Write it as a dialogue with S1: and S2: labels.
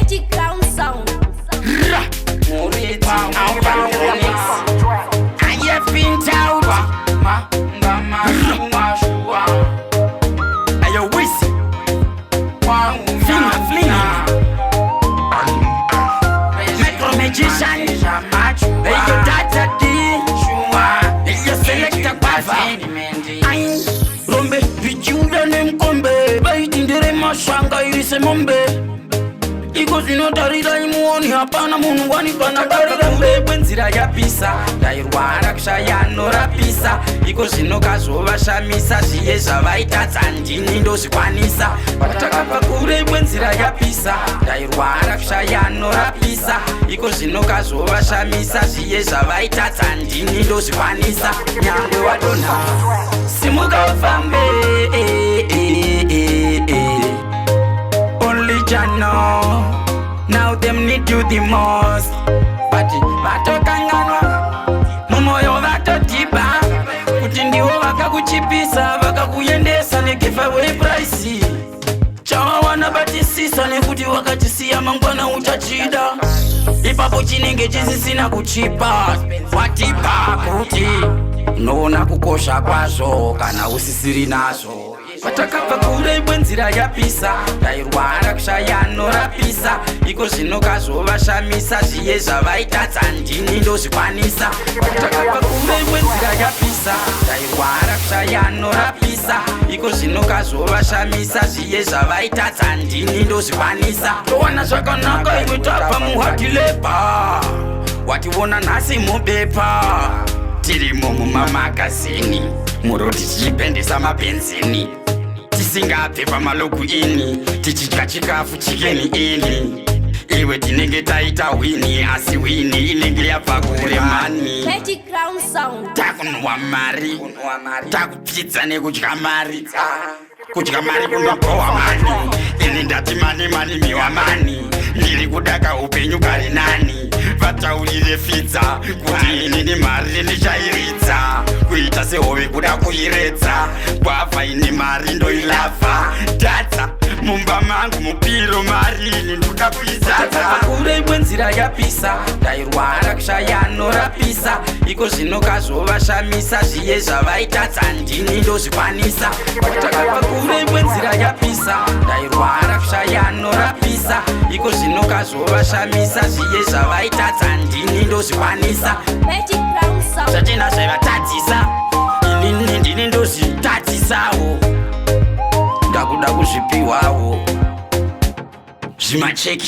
S1: Magic Crown Sound.
S2: I have been out. Ayo wisi Finger flinging Metro Magician Ayo Data D Ayo Selecta Guava Rombe Vichuda Nemkombe Baitindere Mashanga Irise Mombe Iko zinotarira imuoni hapana munhu wanipanakataka mbenzira yapisa ndairwara kushaya norapisa iko zvinokazovashamisa zviye zvavaitadza ndini ndozvikwanisa patakabva kure bwenzira yapisa ndairwara kushaya norapisa iko zvinokazovashamisa zviye zvavaitadza ndini ndozvikwanisa nyangwe wadonha simuka ufambe only Jah know. Now them need you the most. But vatokanganwa mumoyo vatotiba kuti ndiwo vakakuchipisa vakakuyendesa negiveaway price chawawana batisisa nekuti wakachisiya mangwana uchachida ipapo chinenge chisisina kuchipa watipa kuti unoona kukosha kwazvo kana usisiri nazvo patakabva kure bwenzira yapisa ndairwara kushaya norapisa iko zvinokazovashamisa zviye zvavaitadza ndini ndozvikwanisa patakabva kure bwenzira yapisa ndairwara kushaya norapisa iko zvinokazovashamisa zviye zvavaitadza ndini ndozvikwanisa towana zvakanaka imwe tabva muhadileba wationa nhasi mubepa tirimo mumamagazini muroti tichipendesa mabenzini tisingabve pamaloku ini tichidya chikafu chikeni ini iwe tinenge taita wini asi wini inenge yabva kure mani
S1: Magic Crown Sound.
S2: takunwa mari takupidza nekudya mari kudya mari kunokohwa mani ini ndati mani miwa mani ndiri kudaka upenyu kari nani vataurire fidza kuti ini nemari ndichairidza kuita sehove kuda kuiredza kwabva ini mari ndoilava dadza mumba mangu mupiro mari ini ndoda kuizadza kure bwenzira yapisa ndairwara kushaya norapisa iko zvinokazovashamisa zviye zvavaitadza ndini ndozvikwanisa patakabva kure bwenzira yapisa ndairwara kushaya norapisa iko zvinokazovashamisa zviye zvavaitadza ndini ndozvikwanisa
S1: Magic Crown Sound.
S2: zvatina zvaivatadzisa inini ndini ndozvitadzisawo ndakuda kuzvipiwawo zvimacheki